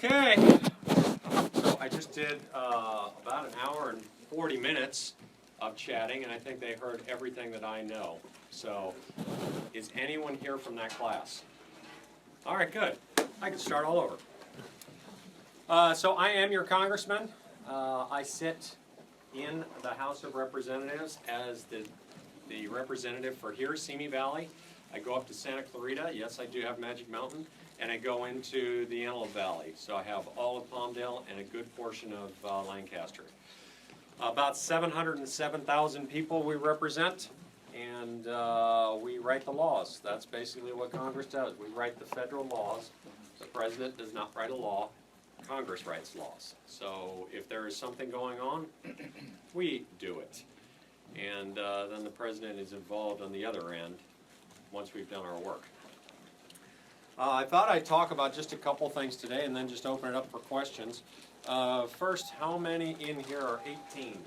Okay, so I just did about an hour and 40 minutes of chatting, and I think they heard everything that I know. So, is anyone here from that class? All right, good. I can start all over. So I am your congressman. I sit in the House of Representatives as the representative for here, Simi Valley. I go up to Santa Clarita. Yes, I do have Magic Mountain. And I go into the Antelope Valley. So I have all of Palmdale and a good portion of Lancaster. About 707,000 people we represent, and we write the laws. That's basically what Congress does. We write the federal laws. The president does not write a law. Congress writes laws. So if there is something going on, we do it. And then the president is involved on the other end once we've done our work. I thought I'd talk about just a couple things today and then just open it up for questions. First, how many in here are 18?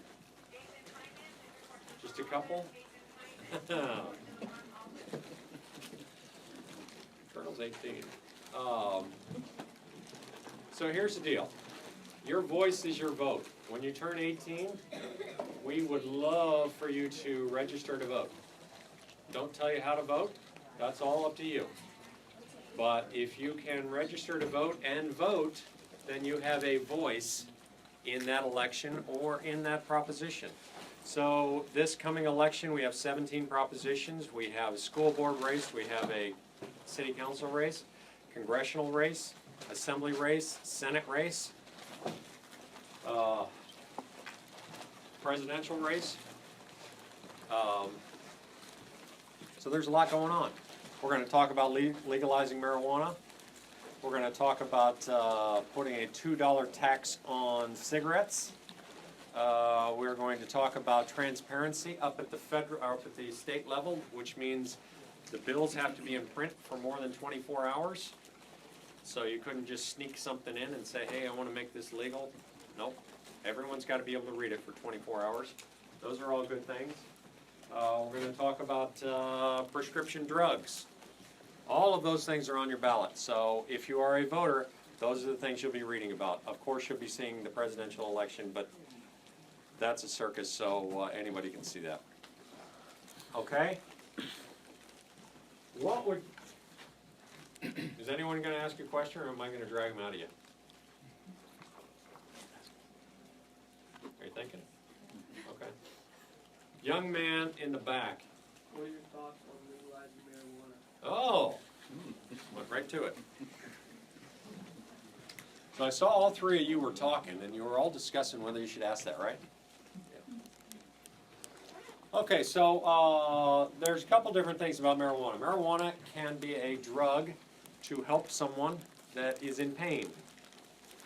Just a couple? Colonel's 18. So here's the deal. Your voice is your vote. When you turn 18, we would love for you to register to vote. Don't tell you how to vote. That's all up to you. But if you can register to vote and vote, then you have a voice in that election or in that proposition. So this coming election, we have 17 propositions. We have a school board race, we have a city council race, congressional race, assembly race, senate race, presidential race. So there's a lot going on. We're going to talk about legalizing marijuana. We're going to talk about putting a $2 tax on cigarettes. We're going to talk about transparency up at the federal, or up at the state level, which means the bills have to be in print for more than 24 hours. So you couldn't just sneak something in and say, hey, I want to make this legal. Nope. Everyone's got to be able to read it for 24 hours. Those are all good things. We're going to talk about prescription drugs. All of those things are on your ballot. So if you are a voter, those are the things you'll be reading about. Of course, you'll be seeing the presidential election, but that's a circus, so anybody can see that. Okay? What would... Is anyone going to ask a question, or am I going to drag them out of you? Are you thinking? Okay. Young man in the back. What are your thoughts on legalizing marijuana? Oh, went right to it. So I saw all three of you were talking, and you were all discussing whether you should ask that, right? Yeah. Okay, so there's a couple different things about marijuana. Marijuana can be a drug to help someone that is in pain.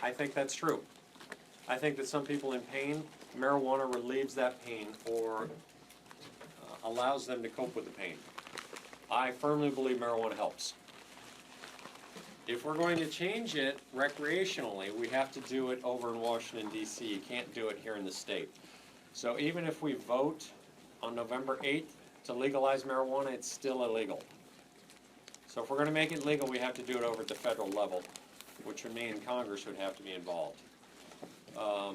I think that's true. I think that some people in pain, marijuana relieves that pain or allows them to cope with the pain. I firmly believe marijuana helps. If we're going to change it recreationally, we have to do it over in Washington, D.C. You can't do it here in the state. So even if we vote on November 8th to legalize marijuana, it's still illegal. So if we're going to make it legal, we have to do it over at the federal level, which would mean Congress would have to be involved. I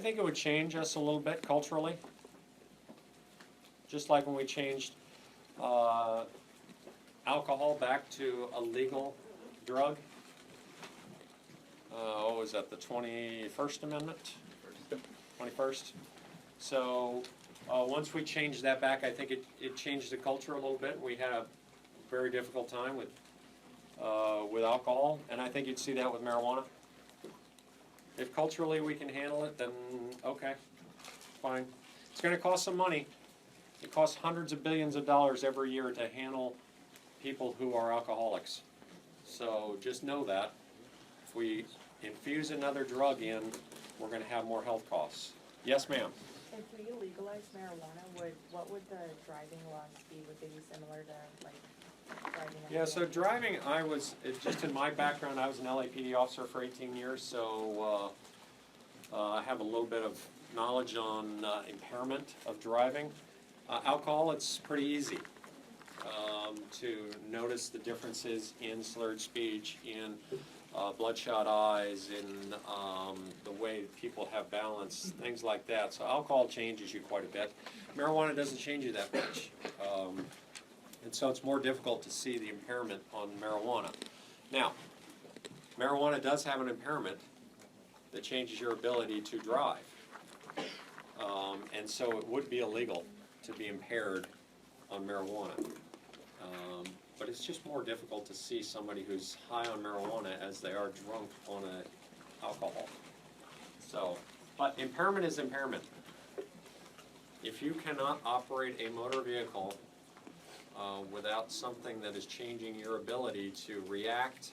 think it would change us a little bit culturally. Just like when we changed alcohol back to a legal drug. What was that, the 21st Amendment? 21st. So once we changed that back, I think it changed the culture a little bit. We had a very difficult time with alcohol, and I think you'd see that with marijuana. If culturally we can handle it, then okay, fine. It's going to cost some money. It costs hundreds of billions of dollars every year to handle people who are alcoholics. So just know that. If we infuse another drug in, we're going to have more health costs. Yes, ma'am? If we legalize marijuana, what would the driving laws be? Would they be similar to like driving? Yeah, so driving, just in my background, I was an LAPD officer for 18 years, so I have a little bit of knowledge on impairment of driving. Alcohol, it's pretty easy to notice the differences in slurred speech, in bloodshot eyes, in the way people have balance, things like that. So alcohol changes you quite a bit. Marijuana doesn't change you that much. And so it's more difficult to see the impairment on marijuana. Now, marijuana does have an impairment that changes your ability to drive. And so it would be illegal to be impaired on marijuana. But it's just more difficult to see somebody who's high on marijuana as they are drunk on alcohol. So, but impairment is impairment. If you cannot operate a motor vehicle without something that is changing your ability to react,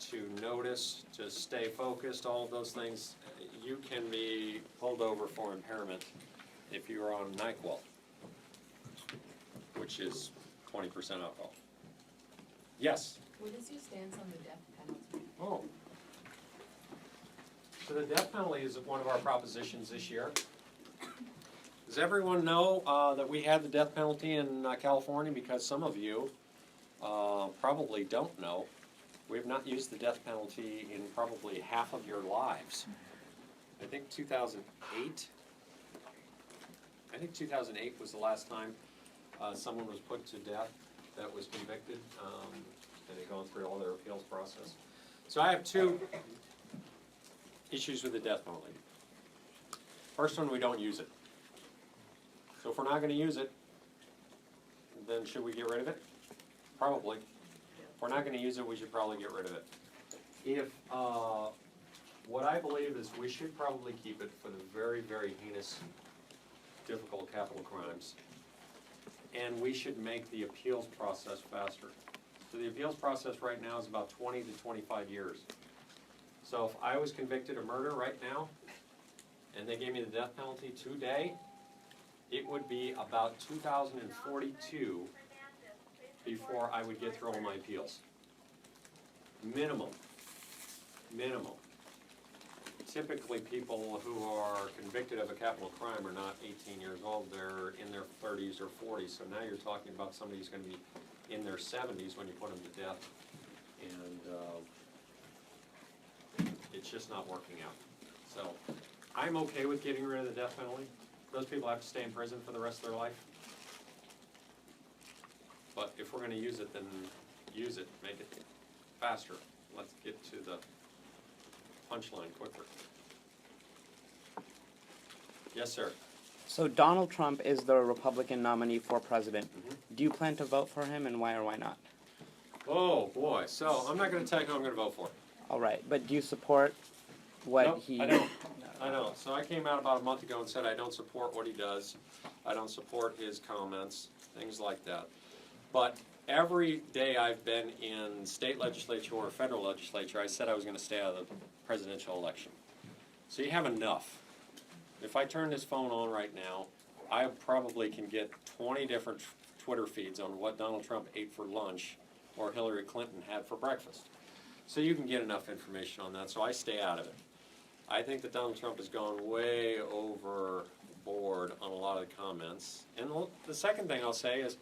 to notice, to stay focused, all of those things, you can be pulled over for impairment if you are on NyQuil, which is 20% alcohol. Yes? What is your stance on the death penalty? Oh. So the death penalty is one of our propositions this year. Does everyone know that we had the death penalty in California? Because some of you probably don't know. We have not used the death penalty in probably half of your lives. I think 2008. I think 2008 was the last time someone was put to death that was convicted, and they've gone through all their appeals process. So I have two issues with the death penalty. First one, we don't use it. So if we're not gonna use it, then should we get rid of it? Probably. If we're not gonna use it, we should probably get rid of it. If, what I believe is we should probably keep it for the very, very heinous, difficult capital crimes. And we should make the appeals process faster. So the appeals process right now is about 20 to 25 years. So if I was convicted of murder right now, and they gave me the death penalty today, it would be about 2042 before I would get through all my appeals. Minimum. Minimum. Typically, people who are convicted of a capital crime are not 18 years old, they're in their 30s or 40s. So now you're talking about somebody who's gonna be in their 70s when you put them to death. And it's just not working out. So I'm okay with getting rid of the death penalty. Those people have to stay in prison for the rest of their life. But if we're gonna use it, then use it, make it faster. Let's get to the punchline quicker. Yes, sir. So Donald Trump is the Republican nominee for president. Mhm. Do you plan to vote for him, and why or why not? Oh, boy, so I'm not gonna tell you who I'm gonna vote for. All right, but do you support what Nope, he? I don't. I know, so I came out about a month ago and said I don't support what he does, I don't support his comments, things like that. But every day I've been in state legislature or federal legislature, I said I was gonna stay out of the presidential election. So you have enough. If I turn this phone on right now, I probably can get 20 different Twitter feeds on what Donald Trump ate for lunch or Hillary Clinton had for breakfast. So you can get enough information on that, so I stay out of it. I think that Donald Trump has gone way overboard on a lot of the comments. And the second thing I'll say is,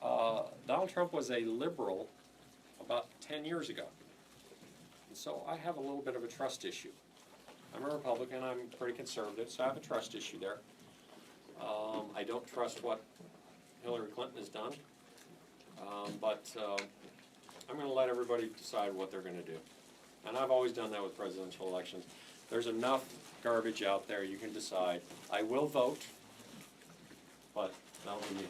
Donald Trump was a liberal about 10 years ago. And so I have a little bit of a trust issue. I'm a Republican, I'm pretty conservative, so I have a trust issue there. I don't trust what Hillary Clinton has done. But I'm gonna let everybody decide what they're gonna do. And I've always done that with presidential elections. There's enough garbage out there, you can decide. I will vote, but that'll be me.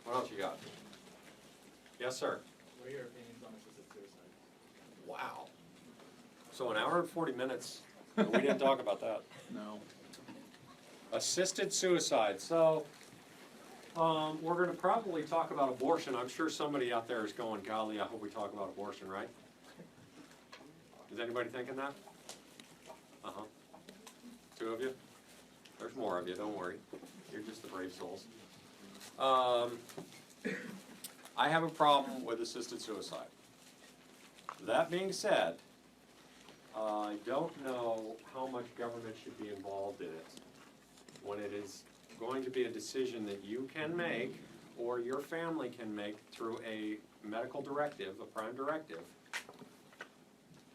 What else you got? Yes, sir. What are your opinions on assisted suicide? Wow. So an hour and 40 minutes, and we didn't talk about that. No. Assisted suicide, so, we're gonna probably talk about abortion. I'm sure somebody out there is going, golly, I hope we talk about abortion, right? Is anybody thinking that? Uh-huh. Two of you? There's more of you, don't worry. You're just the brave souls. I have a problem with assisted suicide. That being said, I don't know how much government should be involved in it when it is going to be a decision that you can make or your family can make through a medical directive, a prime directive,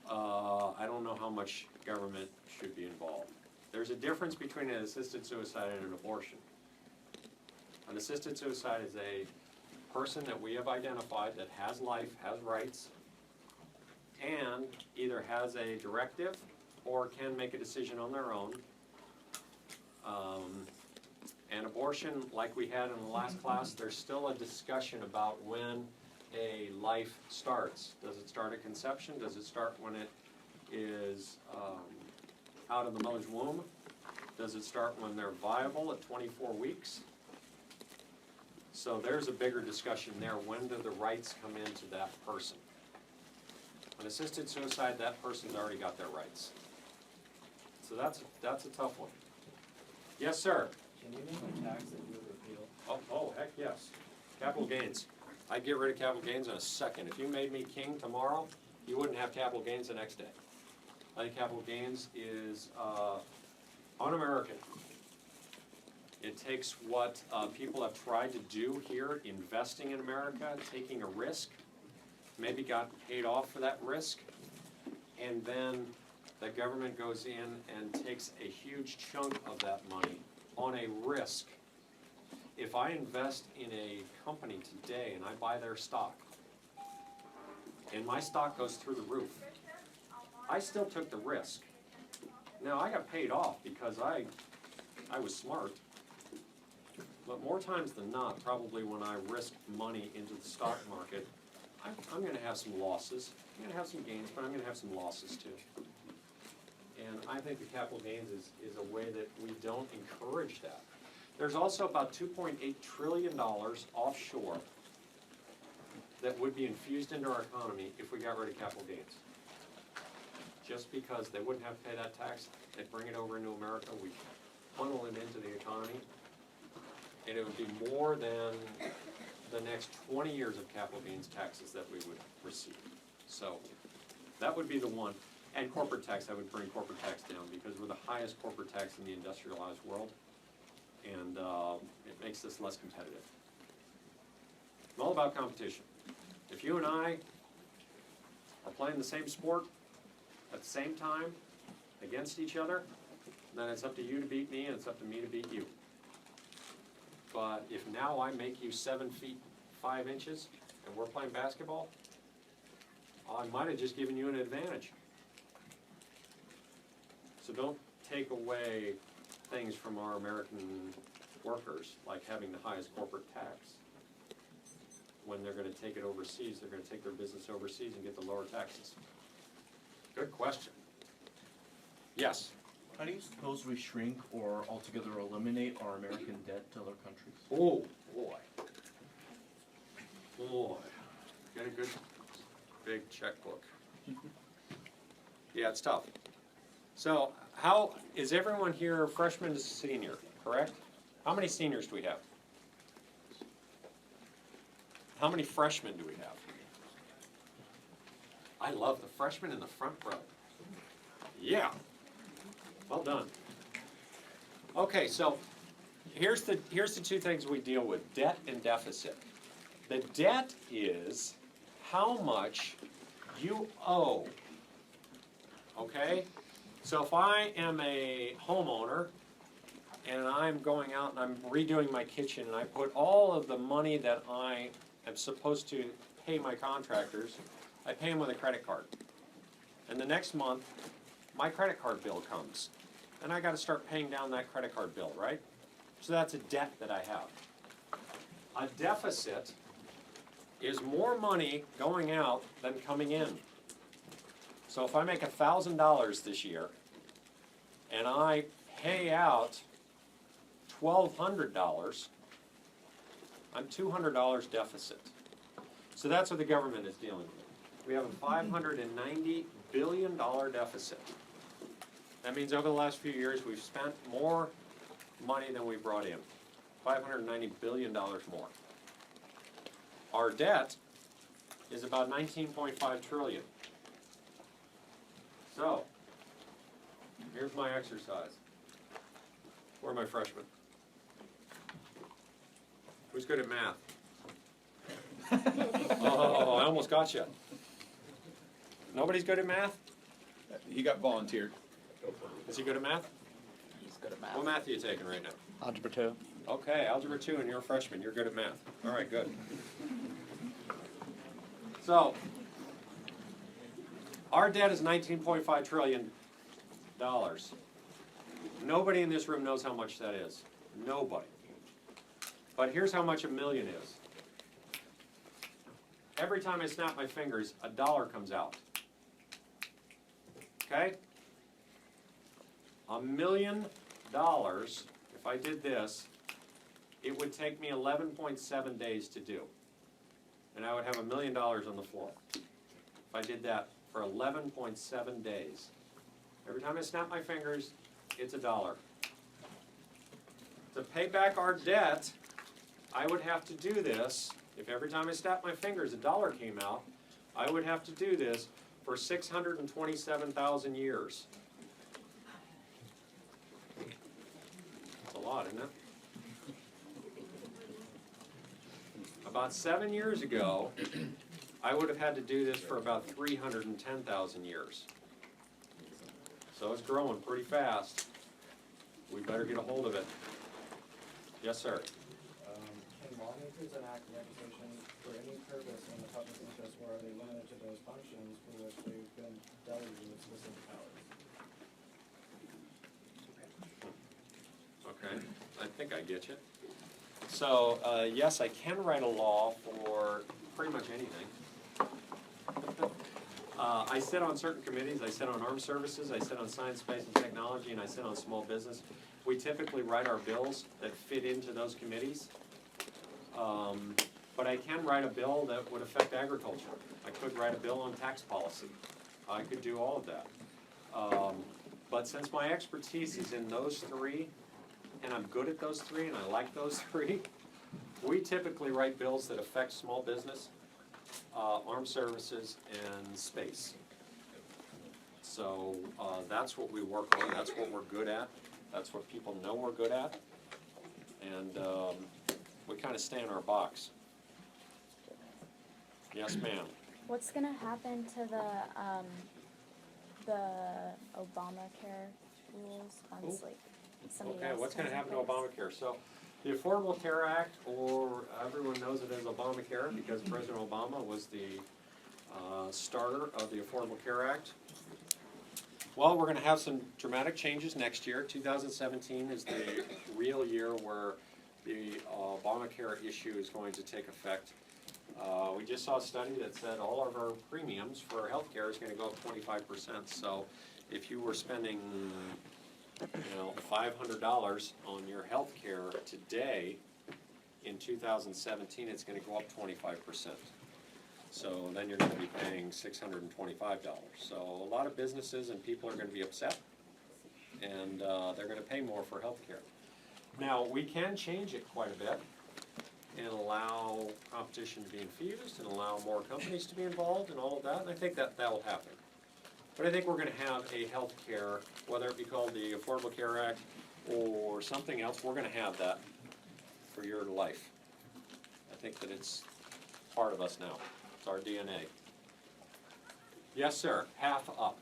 I don't know how much government should be involved. There's a difference between an assisted suicide and an abortion. An assisted suicide is a person that we have identified that has life, has rights, and either has a directive or can make a decision on their own. An abortion, like we had in the last class, there's still a discussion about when a life starts. Does it start at conception? Does it start when it is out of the mother's womb? Does it start when they're viable at 24 weeks? So there's a bigger discussion there. When do the rights come into that person? An assisted suicide, that person's already got their rights. So that's a tough one. Yes, sir? Can you name a tax that you would repeal? Oh, heck yes. Capital gains. I'd get rid of capital gains in a second. If you made me king tomorrow, you wouldn't have capital gains the next day. I think capital gains is un-American. It takes what people have tried to do here, investing in America, taking a risk, maybe got paid off for that risk, and then the government goes in and takes a huge chunk of that money on a risk. If I invest in a company today and I buy their stock, and my stock goes through the roof, I still took the risk. Now, I got paid off because I was smart. But more times than not, probably when I risk money into the stock market, I'm gonna have some losses. I'm gonna have some gains, but I'm gonna have some losses too. And I think the capital gains is a way that we don't encourage that. There's also about $2.8 trillion offshore that would be infused into our economy if we got rid of capital gains. Just because they wouldn't have to pay that tax, they'd bring it over into America, we funnel it into the economy, and it would be more than the next 20 years of capital gains taxes that we would receive. So that would be the one. And corporate tax, I would bring corporate tax down because we're the highest corporate tax in the industrialized world, and it makes us less competitive. I'm all about competition. If you and I are playing the same sport at the same time against each other, then it's up to you to beat me and it's up to me to beat you. But if now I make you 7 feet 5 inches and we're playing basketball, I might have just given you an advantage. So don't take away things from our American workers, like having the highest corporate tax. When they're gonna take it overseas, they're gonna take their business overseas and get the lower taxes. Good question. Yes? How do you suppose we shrink or altogether eliminate our American debt to other countries? Oh, boy. Boy, get a good, big checkbook. Yeah, it's tough. So, how, is everyone here freshman to senior, correct? How many seniors do we have? How many freshmen do we have? I love the freshmen in the front row. Yeah. Well done. Okay, so here's the two things we deal with, debt and deficit. The debt is how much you owe, okay? So if I am a homeowner and I'm going out and I'm redoing my kitchen and I put all of the money that I am supposed to pay my contractors, I pay them with a credit card. And the next month, my credit card bill comes. And I gotta start paying down that credit card bill, right? So that's a debt that I have. A deficit is more money going out than coming in. So if I make $1,000 this year and I pay out $1,200, I'm $200 deficit. So that's what the government is dealing with. We have a $590 billion deficit. That means over the last few years, we've spent more money than we brought in. $590 billion more. Our debt is about $19.5 trillion. So, here's my exercise. Where are my freshmen? Who's good at math? Oh, I almost got you. Nobody's good at math? He got volunteered. Is he good at math? He's good at What math are you taking right now? Algebra 2. Okay, Algebra 2, and you're a freshman. You're good at math. All right, good. So, our debt is $19.5 trillion. Nobody in this room knows how much that is. Nobody. But here's how much a million is. Every time I snap my fingers, $1 comes out. Okay? $1 million, if I did this, it would take me 11.7 days to do. And I would have $1 million on the floor. If I did that for 11.7 days. Every time I snap my fingers, it's $1. To pay back our debt, I would have to do this, if every time I snapped my fingers $1 came out, I would have to do this for 627,000 years. That's a lot, isn't it? About 7 years ago, I would have had to do this for about 310,000 years. So it's growing pretty fast. We better get a hold of it. Yes, sir. Can lawmakers enact legislation for any purpose in the public interest, or are they limited to those functions for which they've been delegated specific powers? Okay, I think I get you. So, yes, I can write a law for pretty much anything. I sit on certain committees. I sit on armed services, I sit on science, space, and technology, and I sit on small business. We typically write our bills that fit into those committees. But I can write a bill that would affect agriculture. I could write a bill on tax policy. I could do all of that. But since my expertise is in those three, and I'm good at those three, and I like those three, we typically write bills that affect small business, armed services, and space. So that's what we work on, that's what we're good at, that's what people know we're good at, and we kind of stay in our box. Yes, ma'am. What's gonna happen to the Obamacare rules once like somebody Okay, else what's gonna comes in happen to place? Obamacare? So, the Affordable Care Act, or everyone knows it as Obamacare because President Obama was the starter of the Affordable Care Act. Well, we're gonna have some dramatic changes next year. 2017 is the real year where the Obamacare issue is going to take effect. We just saw a study that said all of our premiums for healthcare is gonna go up 25%. So if you were spending, $500 on your health care today, in 2017, it's gonna go up 25%. So then you're gonna be paying $625. So a lot of businesses and people are gonna be upset, and they're gonna pay more for health care. Now, we can change it quite a bit and allow competition to be infused and allow more companies to be involved and all of that, and I think that will happen. But I think we're gonna have a health care, whether it be called the Affordable Care Act or something else, we're gonna have that for your life. I think that it's part of us now. It's our DNA. Yes, sir. Half up.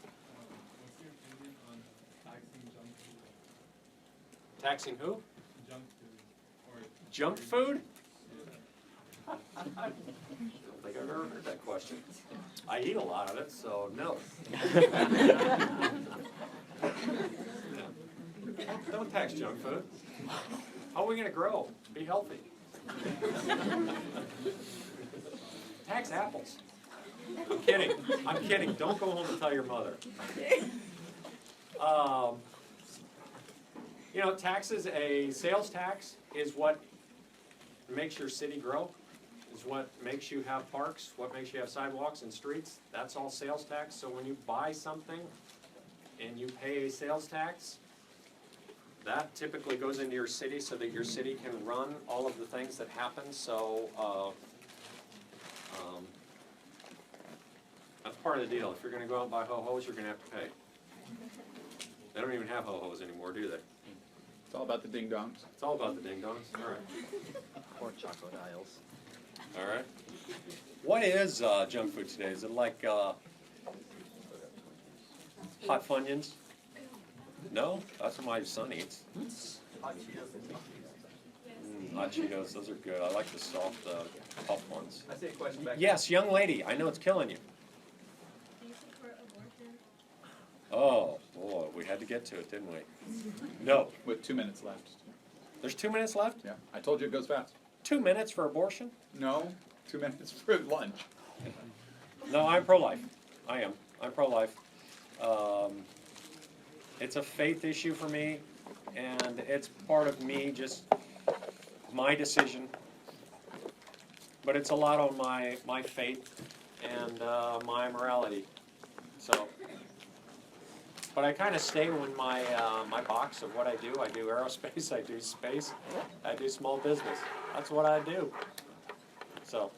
What's your opinion on taxing junk Taxing food? who? Junk food, or Junk food? I don't think I've ever heard that question. I eat a lot of it, so no. Yeah. Don't tax junk food. How are we gonna grow? Be healthy. Tax apples. I'm kidding. I'm kidding. Don't go home and tell your mother. Taxes, a sales tax is what makes your city grow, is what makes you have parks, what makes you have sidewalks and streets. That's all sales tax. So when you buy something and you pay a sales tax, that typically goes into your city so that your city can run all of the things that happen. So that's part of the deal. If you're gonna go out and buy ho-hos, you're gonna have to pay. They don't even have ho-hos anymore, do they? It's all about the ding dongs. It's all about the ding-dongs. All right. Or chocolate aisles. All right. What is junk food today? Is it like Hot Funyuns? No? That's what my son eats. Hot Cheetos, those are good. I like the soft, puff ones. I see a question back. Yes, young lady, I know it's killing you. Do you support abortion? Oh, boy, we had to get to it, didn't we? No. With 2 minutes left. There's 2 minutes left? Yeah, I told you it goes fast. 2 minutes for abortion? No, 2 minutes for lunch. No, I'm pro-life. I am. I'm pro-life. It's a faith issue for me, and it's part of me, just my decision. But it's a lot on my faith and my morality. So, but I kind of stay in my box of what I do. I do aerospace, I do space, I do small business. That's what I do. So.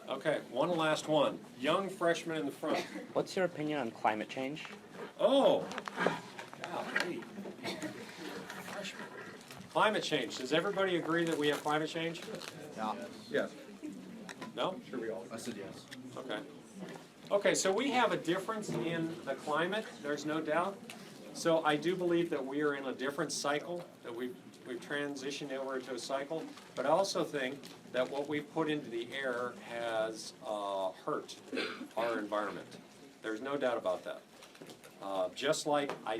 Okay, one last one. Young freshman in the front. What's your opinion on climate change? Oh, golly. Freshman. Climate change. Does everybody agree that we have climate change? Yes. No? Sure we all. I said yes. Okay. Okay, so we have a difference in the climate, there's no doubt. So I do believe that we are in a different cycle, that we've transitioned over into a cycle. But I also think that what we've put into the air has hurt our environment. There's no doubt about that. Just like I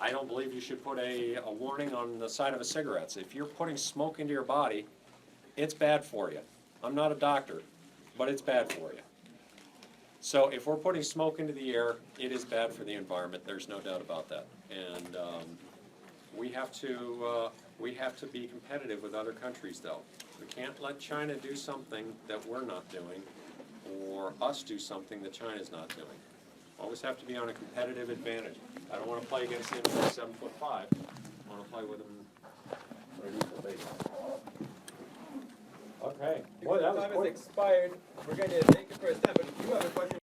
don't believe you should put a warning on the side of a cigarette. If you're putting smoke into your body, it's bad for you. I'm not a doctor, but it's bad for you. So if we're putting smoke into the air, it is bad for the environment. There's no doubt about that. And we have to be competitive with other countries, though. We can't let China do something that we're not doing, or us do something that China's not doing. Always have to be on a competitive advantage. I don't want to play against him who's 7'5". I want to play with him. Okay. Boy, that was Time has quick. expired. We're going to take it for a step, but if you have a question